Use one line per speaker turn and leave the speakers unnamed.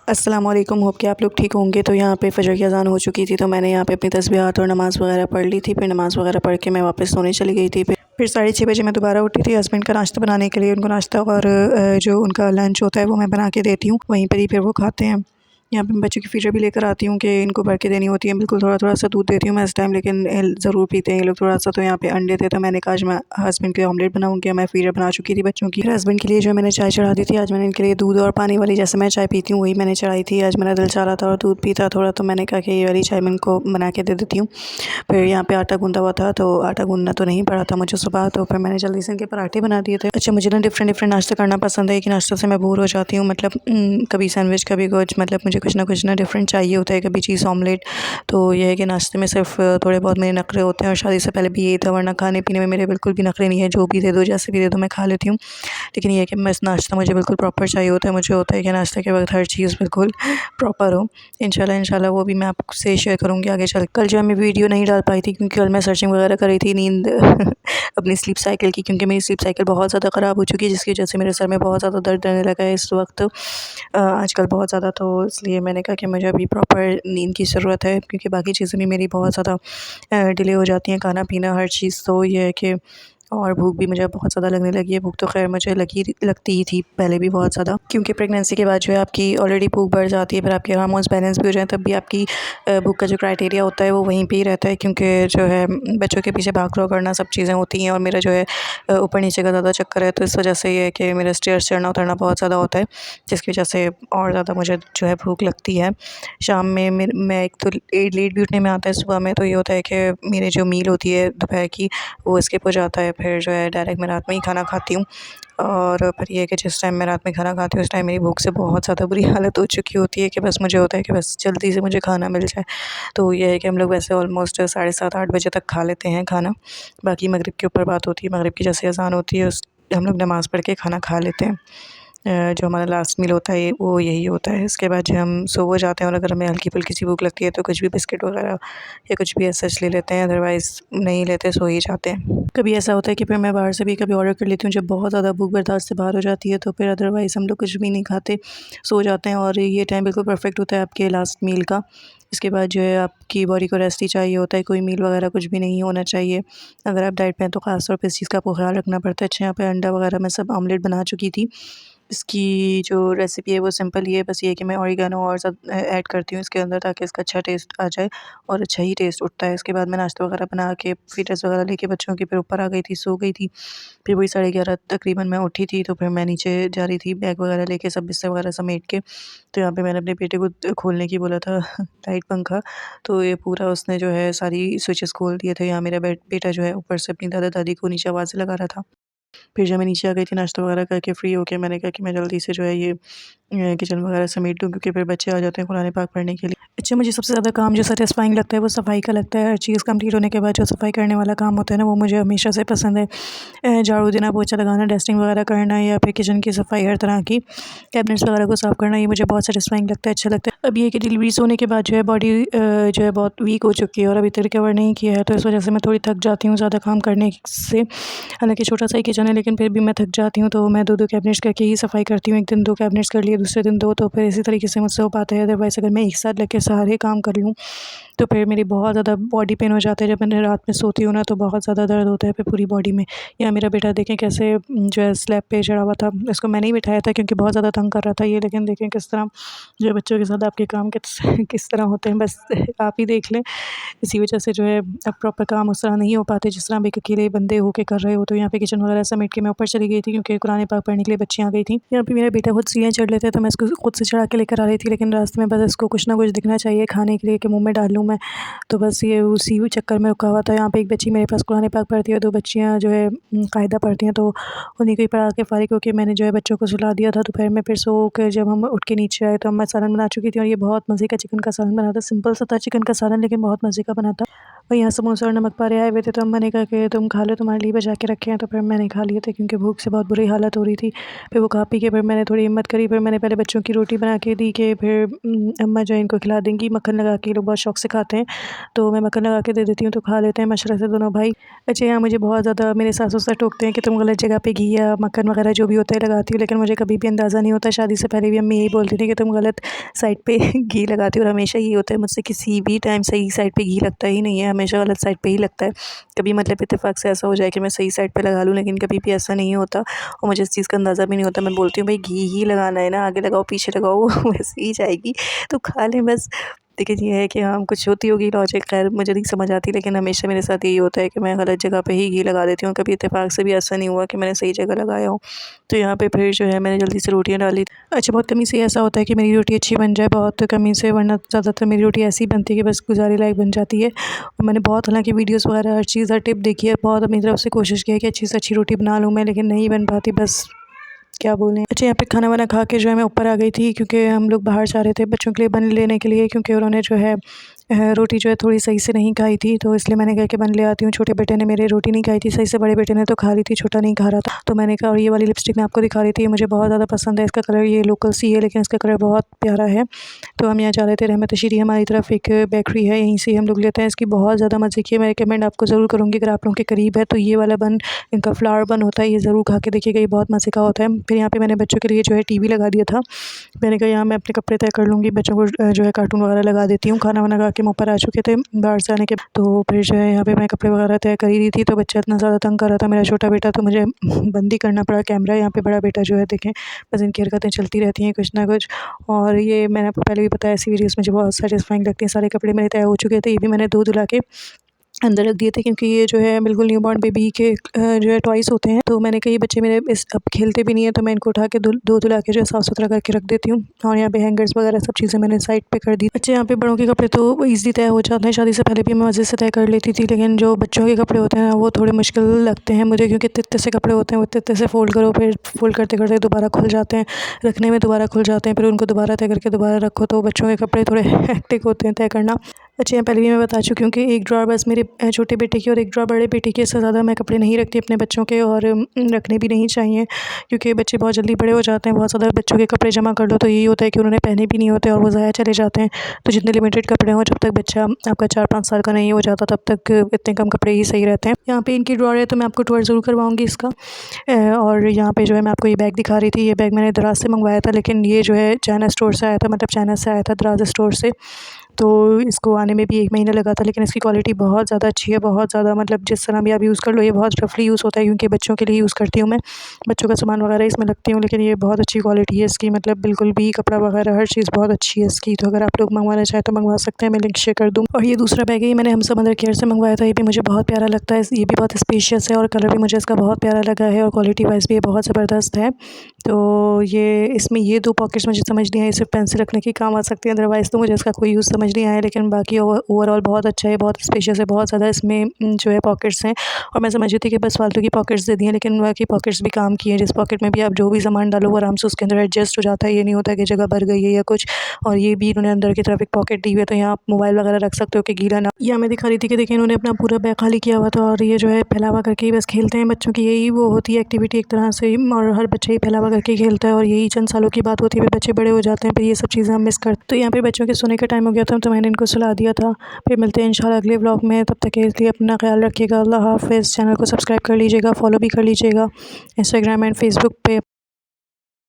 अस्सलाम वालेकुम। होप कि आप लोग ठीक होंगे। तो यहाँ पे फ़जर की अज़ान हो चुकी थी, तो मैंने यहाँ पे अपनी तस्बीहात और नमाज़ वगैरह पढ़ ली थी। फिर नमाज़ वगैरह पढ़ के मैं वापस सोने चली गई थी। फिर 6:30 बजे मैं दोबारा उठी थी हस्बैंड का नाश्ता बनाने के लिए। उनको नाश्ता और जो उनका लंच होता है वो मैं बना के देती हूँ, वहीं पर ही फिर वो खाते हैं। यहाँ पे मैं बच्चों की फ़ीडर भी लेकर आती हूँ कि इनको भर के देनी होती है। बिल्कुल थोड़ा-थोड़ा सा दूध देती हूँ मैं इस टाइम, लेकिन ज़रूर पीते हैं ये लोग थोड़ा-सा। तो यहाँ पे अंडे थे, तो मैंने कहा आज मैं हस्बैंड के लिए ऑमलेट बनाऊँगी। मैं फ़ीडर बना चुकी थी बच्चों की। फिर हस्बैंड के लिए जो है मैंने चाय चढ़ा दी थी। आज मैंने इनके लिए दूध और पानी वाली, जैसे मैं चाय पीती हूँ वही मैंने चढ़ाई थी। आज मेरा दिल चाह रहा था और दूध पीता थोड़ा, तो मैंने कहा कि ये वाली चाय मैं इनको बना के दे देती हूँ। फिर यहाँ पे आटा गूँधा हुआ था, तो आटा गूँधना तो नहीं पड़ा था मुझे सुबह, तो फिर मैंने जल्दी से इनके पराठे बना दिए थे। अच्छा, मुझे ना डिफरेंट नाश्ता करना पसंद है। एक ही नाश्ते से मैं बोर हो जाती हूँ। मतलब कभी सैंडविच, कभी कुछ, मतलब मुझे कुछ ना डिफरेंट चाहिए होता है। कभी चीज़ ऑमलेट। तो ये है कि नाश्ते में सिर्फ थोड़े बहुत मेरे नखरे होते हैं, और शादी से पहले भी यही था, वरना खाने पीने में मेरे बिल्कुल भी नखरे नहीं है। जो भी दे दो, जैसे भी दे दो, मैं खा लेती हूँ। लेकिन ये है कि बस नाश्ता मुझे बिल्कुल प्रॉपर चाहिए होता है। मुझे होता है कि नाश्ते के वक्त हर चीज़ बिल्कुल प्रॉपर हो। इंशाल्लाह वो भी मैं आपसे शेयर करूँगी आगे चल। कल जो है मैं वीडियो नहीं डाल पाई थी, क्योंकि कल मैं सर्चिंग वगैरह कर रही थी नींद अपनी स्लीप साइकिल की, क्योंकि मेरी स्लीप साइकिल बहुत ज़्यादा ख़राब हो चुकी है, जिसकी वजह से मेरे सर में बहुत ज़्यादा दर्द रहने लगा है इस वक्त आजकल बहुत ज़्यादा। तो इसलिए मैंने कहा कि मुझे अभी प्रॉपर नींद की ज़रूरत है, क्योंकि बाकी चीज़ें भी मेरी बहुत ज़्यादा डिले हो जाती हैं, खाना पीना हर चीज़। तो ये है कि और भूख भी मुझे बहुत ज़्यादा लगने लगी है। भूख तो ख़ैर मुझे लगती ही थी पहले भी बहुत ज़्यादा, क्योंकि प्रेगनेंसी के बाद जो है आपकी ऑलरेडी भूख बढ़ जाती है। फिर आपके हार्मोन्स बैलेंस भी हो जाए, तब भी आपकी भूख का जो क्राइटेरिया होता है वो वहीं पे ही रहता है, क्योंकि जो है बच्चों के पीछे भाग-दौड़ करना सब चीज़ें होती हैं, और मेरा जो है ऊपर नीचे का ज़्यादा चक्कर है। तो इस वजह से ये है कि मेरा स्टेयर्स चढ़ना उतरना बहुत ज़्यादा होता है, जिसकी वजह से और ज़्यादा मुझे जो है भूख लगती है। शाम में मैं एक तो लेट भी उठने में आता है सुबह में, तो ये होता है कि मेरी जो मील होती है दोपहर की, वो स्किप हो जाता है। फिर जो है डायरेक्ट मैं रात में ही खाना खाती हूँ, और फिर ये है कि जिस टाइम मैं रात में खाना खाती हूँ उस टाइम मेरी भूख से बहुत ज़्यादा बुरी हालत हो चुकी होती है, कि बस मुझे होता है कि बस जल्दी से मुझे खाना मिल जाए। तो ये है कि हम लोग वैसे ऑलमोस्ट 7:30-8 बजे तक खा लेते हैं खाना। बाकी मगरिब के ऊपर बात होती है, मगरिब की जैसे अज़ान होती है उस हम लोग नमाज़ पढ़ के खाना खा लेते हैं। जो हमारा लास्ट मील होता है वो यही होता है। इसके बाद जो हम सो वो जाते हैं, और अगर हमें हल्की-फुल्की सी भूख लगती है तो कुछ भी बिस्किट वगैरह या कुछ भी ऐसा ले लेते हैं, अदरवाइज़ नहीं लेते, सो ही जाते हैं। कभी ऐसा होता है कि फिर मैं बाहर से भी कभी ऑर्डर कर लेती हूँ, जब बहुत ज़्यादा भूख बर्दाश्त से बाहर हो जाती है, तो फिर अदरवाइज़ हम लोग कुछ भी नहीं खाते, सो जाते हैं। और ये टाइम बिल्कुल परफेक्ट होता है आपके लास्ट मील का। इसके बाद जो है आपकी बॉडी को रेस्ट ही चाहिए होता है, कोई मील वगैरह कुछ भी नहीं होना चाहिए। अगर आप डाइट पे हैं तो ख़ास तौर पे इस चीज़ का आपको ख़्याल रखना पड़ता है। अच्छा, यहाँ पे अंडा वगैरह मैं सब ऑमलेट बना चुकी थी। इसकी जो रेसिपी है वो सिंपल ही है, बस ये है कि मैं ऑरिगेनो और सब ऐड करती हूँ इसके अंदर, ताकि इसका अच्छा टेस्ट आ जाए, और अच्छा ही टेस्ट उठता है। इसके बाद मैं नाश्ता वगैरह बना के फ़ीडर्स वगैरह लेके बच्चों की फिर ऊपर आ गई थी, सो गई थी। फिर वही 11:30 तकरीबन मैं उठी थी, तो फिर मैं नीचे जा रही थी बैग वगैरह लेके, सब बिस्तर वगैरह समेट के। तो यहाँ पे मैंने अपने बेटे को खोलने की बोला था लाइट पंखा, तो ये पूरा उसने जो है सारी स्विचेस खोल दिए थे। यहाँ मेरा बेटा जो है ऊपर से अपनी दादा-दादी को नीचे आवाज़ें लगा रहा था। फिर जब मैं नीचे आ गई थी नाश्ता वगैरह करके फ्री होके, मैंने कहा कि मैं जल्दी से जो है ये किचन वगैरह समेट दूँ, क्योंकि फिर बच्चे आ जाते हैं कुरान पाक पढ़ने के लिए। अच्छा, मुझे सबसे ज़्यादा काम जो सैटिस्फाइंग लगता है वो सफाई का लगता है। हर चीज़ कंप्लीट होने के बाद जो सफाई करने वाला काम होता है ना, वो मुझे हमेशा से पसंद है। झाड़ू देना, पोछा लगाना, डस्टिंग वगैरह करना, या फिर किचन की सफाई हर तरह की, कैबिनेट्स वगैरह को साफ़ करना, ये मुझे बहुत सैटिस्फाइंग लगता है, अच्छा लगता है। अब ये है कि डिलीवरीज़ होने के बाद जो है बॉडी जो है बहुत वीक हो चुकी है, और अभी तक रिकवर नहीं किया है, तो इस वजह से मैं थोड़ी थक जाती हूँ ज़्यादा काम करने से। हालाँकि छोटा-सा ही किचन है, लेकिन फिर भी मैं थक जाती हूँ, तो मैं 2-2 कैबिनेट्स करके ही सफाई करती हूँ। एक दिन 2 कैबिनेट्स कर लिए, दूसरे दिन 2, तो फिर इसी तरीके से मुझसे हो पाता है। अदरवाइज़ अगर मैं एक साथ लग के सारे काम कर लूँ, तो फिर मेरी बहुत ज़्यादा बॉडी पेन हो जाता है। जब मैं रात में सोती हूँ ना, तो बहुत ज़्यादा दर्द होता है फिर पूरी बॉडी में। या मेरा बेटा देखें कैसे जो है स्लैब पे चढ़ा हुआ था, इसको मैंने ही बिठाया था, क्योंकि बहुत ज़्यादा तंग कर रहा था ये। लेकिन देखें किस तरह जो है बच्चों के साथ आपके काम किस तरह होते हैं, बस आप ही देख लें। इसी वजह से जो है अब प्रॉपर काम उस तरह नहीं हो पाते जिस तरह आप एक अकेले बंदे होके कर रहे हो। तो यहाँ पे किचन वगैरह समेट के मैं ऊपर चली गई थी, क्योंकि कुरान पाक पढ़ने के लिए बच्चियाँ आ गई थी। यहाँ पे मेरा बेटा खुद सीढ़ियाँ चढ़ लेता है, तो मैं इसको खुद से चढ़ा के लेकर आ रही थी, लेकिन रास्ते में बस इसको कुछ ना कुछ दिखना चाहिए खाने के लिए कि मुँह में डाल लूँ मैं। तो बस ये उसी चक्कर में रुका हुआ था। यहाँ पे एक बच्ची मेरे पास कुरान पाक पढ़ती है, 2 बच्चियाँ जो है कायदा पढ़ती हैं, तो उन्हीं को ही पढ़ा के फ़ारिग होके मैंने जो है बच्चों को सुला दिया था। दोपहर में फिर सो कर जब हम उठ के नीचे आए, तो मैं सालन बना चुकी थी, और ये बहुत मज़े का चिकन का सालन बना था। सिंपल सा था चिकन का सालन, लेकिन बहुत मज़े का बना था। और यहाँ समोसा और नमक पारे आए हुए थे, तो मैंने कहा कि तुम खा लो, तुम्हारे लिए बचा के रखे हैं। तो फिर मैंने खा लिए थे, क्योंकि भूख से बहुत बुरी हालत हो रही थी। फिर वो खा पी के फिर मैंने थोड़ी हिम्मत करी, फिर मैंने पहले बच्चों की रोटी बना के दी कि फिर अम्मा जो है इनको खिला देंगी मक्खन लगा के। लोग बहुत शौक से खाते हैं, तो मैं मक्खन लगा के दे देती हूँ तो खा लेते हैं माशाल्लाह से दोनों भाई। अच्छा, यहाँ मुझे बहुत ज़्यादा मेरे सासू ससुर टोकते हैं कि तुम गलत जगह पे घी या मक्खन वगैरह जो भी होता है लगाती हो, लेकिन मुझे कभी भी अंदाज़ा नहीं होता। शादी से पहले भी अम्मी यही बोलती थी कि तुम गलत साइड पे घी लगाती हो, और हमेशा ये होता है मुझसे किसी भी टाइम सही साइड पे घी लगता ही नहीं है, हमेशा गलत साइड पे ही लगता है। कभी मतलब इत्तेफाक से ऐसा हो जाए कि मैं सही साइड पे लगा लूँ, लेकिन कभी भी ऐसा नहीं होता और मुझे इस चीज़ का अंदाज़ा भी नहीं होता। मैं बोलती हूँ भाई घी ही लगाना है ना, आगे लगाओ पीछे लगाओ वैसे ही जाएगी, तो खा लें बस। लेकिन ये है कि हाँ, कुछ होती होगी लॉजिक, खैर मुझे नहीं समझ आती, लेकिन हमेशा मेरे साथ यही होता है कि मैं गलत जगह पे ही घी लगा देती हूँ। कभी इत्तेफाक से भी ऐसा नहीं हुआ कि मैंने सही जगह लगाया हो। तो यहाँ पे फिर जो है मैंने जल्दी से रोटियाँ डाली। अच्छा, बहुत कमी से ऐसा होता है कि मेरी रोटी अच्छी बन जाए, बहुत कमी से, वरना ज़्यादातर मेरी रोटी ऐसी बनती है कि बस गुजारे लायक बन जाती है। और मैंने बहुत हालाँकि वीडियोज़ वगैरह हर चीज़, हर टिप देखी है, बहुत अपनी तरफ से कोशिश की है कि अच्छी से अच्छी रोटी बना लूँ मैं, लेकिन नहीं बन पाती, बस क्या बोलें। अच्छा, यहाँ पे खाना वाना खा के जो है मैं ऊपर आ गई थी, क्योंकि हम लोग बाहर जा रहे थे बच्चों के लिए बन लेने के लिए, क्योंकि उन्होंने जो है रोटी जो है थोड़ी सही से नहीं खाई थी, तो इसलिए मैंने कहा कि बन ले आती हूँ। छोटे बेटे ने मेरे रोटी नहीं खाई थी सही से, बड़े बेटे ने तो खा ली थी, छोटा नहीं खा रहा था। तो मैंने कहा, और ये वाली लिपस्टिक मैं आपको दिखा रही थी, ये मुझे बहुत ज़्यादा पसंद है। इसका कलर ये लोकल सी है, लेकिन इसका कलर बहुत प्यारा है। तो हम यहाँ जा रहे थे रहमत शीरी, हमारी तरफ एक बेकरी है, यहीं से हम लोग लेते हैं। इसकी बहुत ज़्यादा मज़े की है, मैं रिकमेंड आपको ज़रूर करूँगी अगर आप लोगों के करीब है तो। ये वाला बन, इनका फ्लावर बन होता है, ये ज़रूर खा के देखिएगा, ये बहुत मज़े का होता है। फिर यहाँ पे मैंने बच्चों के लिए जो है टीवी लगा दिया था। मैंने कहा यहाँ मैं अपने कपड़े तय कर लूँगी, बच्चों को जो है कार्टून वगैरह लगा देती हूँ। खाना वाना खा के हम ऊपर आ चुके थे बाहर से आने के, तो फिर जो है यहाँ पे मैं कपड़े वगैरह तय कर ही रही थी, तो बच्चा इतना ज़्यादा तंग कर रहा था मेरा छोटा बेटा, तो मुझे बंद ही करना पड़ा कैमरा। यहाँ पे बड़ा बेटा जो है देखें, बस इनकी हरकतें चलती रहती हैं कुछ ना कुछ। और ये मैंने आपको पहले भी बताया, ऐसी वीडियोज़ मुझे बहुत सेटिस्फाइंग लगती हैं। सारे कपड़े मेरे तय हो चुके थे, ये भी मैंने धो धुला के अंदर रख दिए थे, क्योंकि ये जो है बिल्कुल न्यूबॉर्न बेबी के जो है टॉयज़ होते हैं। तो मैंने कहा ये बच्चे मेरे इस अब खेलते भी नहीं है, तो मैं इनको उठा के धो धुला के जो है साफ़ सुथरा करके रख देती हूँ। और यहाँ पे हैंगर्स वगैरह सब चीज़ें मैंने साइड पे कर दी। अच्छा, यहाँ पे बड़ों के कपड़े तो ईज़ी तय हो जाते हैं, शादी से पहले भी मैं मज़े से तय कर लेती थी, लेकिन जो बच्चों के कपड़े होते हैं ना, वो थोड़े मुश्किल लगते हैं मुझे, क्योंकि इतने से कपड़े होते हैं, वो इतने से फ़ोल्ड करो, फिर फ़ोल्ड करते करते दोबारा खुल जाते हैं, रखने में दोबारा खुल जाते हैं, फिर उनको दोबारा तय करके दोबारा रखो, तो बच्चों के कपड़े थोड़े हेक्टिक होते हैं तय करना। अच्छा, यहाँ पहले भी मैं बता चुकी हूँ कि एक ड्रॉर बस मेरे छोटे बेटे की और एक ड्रॉर बड़े बेटे की, इससे ज़्यादा मैं कपड़े नहीं रखती अपने बच्चों के, और रखने भी नहीं चाहिए, क्योंकि बच्चे बहुत जल्दी बड़े हो जाते हैं। बहुत ज़्यादा बच्चों के कपड़े जमा कर लो तो यही होता है कि उन्होंने पहने भी नहीं होते और वो ज़ाया चले जाते हैं। तो जितने लिमिटेड कपड़े हों, जब तक बच्चा आपका 4-5 साल का नहीं हो जाता, तब तक इतने कम कपड़े ही सही रहते हैं। यहाँ पे इनकी ड्रॉर है, तो मैं आपको टूर ज़रूर करवाऊँगी इसका। और यहाँ पे जो है मैं आपको ये बैग दिखा रही थी, ये बैग मैंने दराज से मंगवाया था, लेकिन ये जो है चाइना स्टोर से आया था, मतलब चाइना से आया था, दराज स्टोर से। तो इसको आने में भी 1 महीना लगा था, लेकिन इसकी क्वालिटी बहुत ज़्यादा अच्छी है, बहुत ज़्यादा, मतलब जिस तरह भी आप यूज़ कर लो, ये बहुत रफली यूज़ होता है, क्योंकि बच्चों के लिए यूज़ करती हूँ मैं, बच्चों का सामान वगैरह इसमें लगती हूँ। लेकिन ये बहुत अच्छी क्वालिटी है इसकी, मतलब बिल्कुल भी कपड़ा वगैरह हर चीज़ बहुत अच्छी है इसकी। तो अगर आप लोग मंगवाना चाहें तो मंगवा सकते हैं, मैं लिंक शेयर कर दूँ। और ये दूसरा बैग है, ये मैंने हम समंदर केयर से मंगवाया था, ये भी मुझे बहुत प्यारा लगता है। ये भी बहुत स्पेशियस है और कलर भी मुझे इसका बहुत प्यारा लगा है, और क्वालिटी वाइज़ भी ये बहुत ज़बरदस्त है। तो ये इसमें ये 2 पॉकेट्स मुझे समझ नहीं आए, सिर्फ पेंसिल रखने के काम आ सकती है, अदरवाइज़ तो मुझे इसका कोई यूज़ समझ नहीं आया। लेकिन बाकी ओवरऑल बहुत अच्छा है, बहुत स्पेशियस है, बहुत ज़्यादा इसमें जो है पॉकेट्स हैं। और मैं समझ रही थी कि बस फालतू की पॉकेट्स दे दी हैं, लेकिन बाकी पॉकेट्स भी काम की हैं। जिस पॉकेट में भी आप जो भी सामान डालो वो आराम से उसके अंदर एडजस्ट हो जाता है, ये नहीं होता कि जगह भर गई है या कुछ। और ये भी इन्होंने अंदर की तरफ एक पॉकेट दी हुई है, तो यहाँ आप मोबाइल वगैरह रख सकते हो कि गीला ना। यहाँ मैं दिखा रही थी कि देखिए इन्होंने अपना पूरा बैग खाली किया हुआ था, और ये जो है फैलावा करके ही बस खेलते हैं। बच्चों की यही वो होती है एक्टिविटी एक तरह से, और हर बच्चे ही फैलावा करके खेलता है, और यही चंद सालों की बात होती है, फिर बच्चे बड़े हो जाते हैं, फिर ये सब चीज़ें हम मिस करते। तो यहाँ पे बच्चों के सोने का टाइम हो गया था, तो मैंने इनको सुला दिया था। फिर मिलते हैं इंशाल्लाह अगले व्लॉग में, तब तक के लिए अपना ख्याल रखिएगा। अल्लाह हाफ़िज़। चैनल को सब्सक्राइब कर लीजिएगा, फॉलो भी कर लीजिएगा इंस्टाग्राम एंड फेसबुक पे।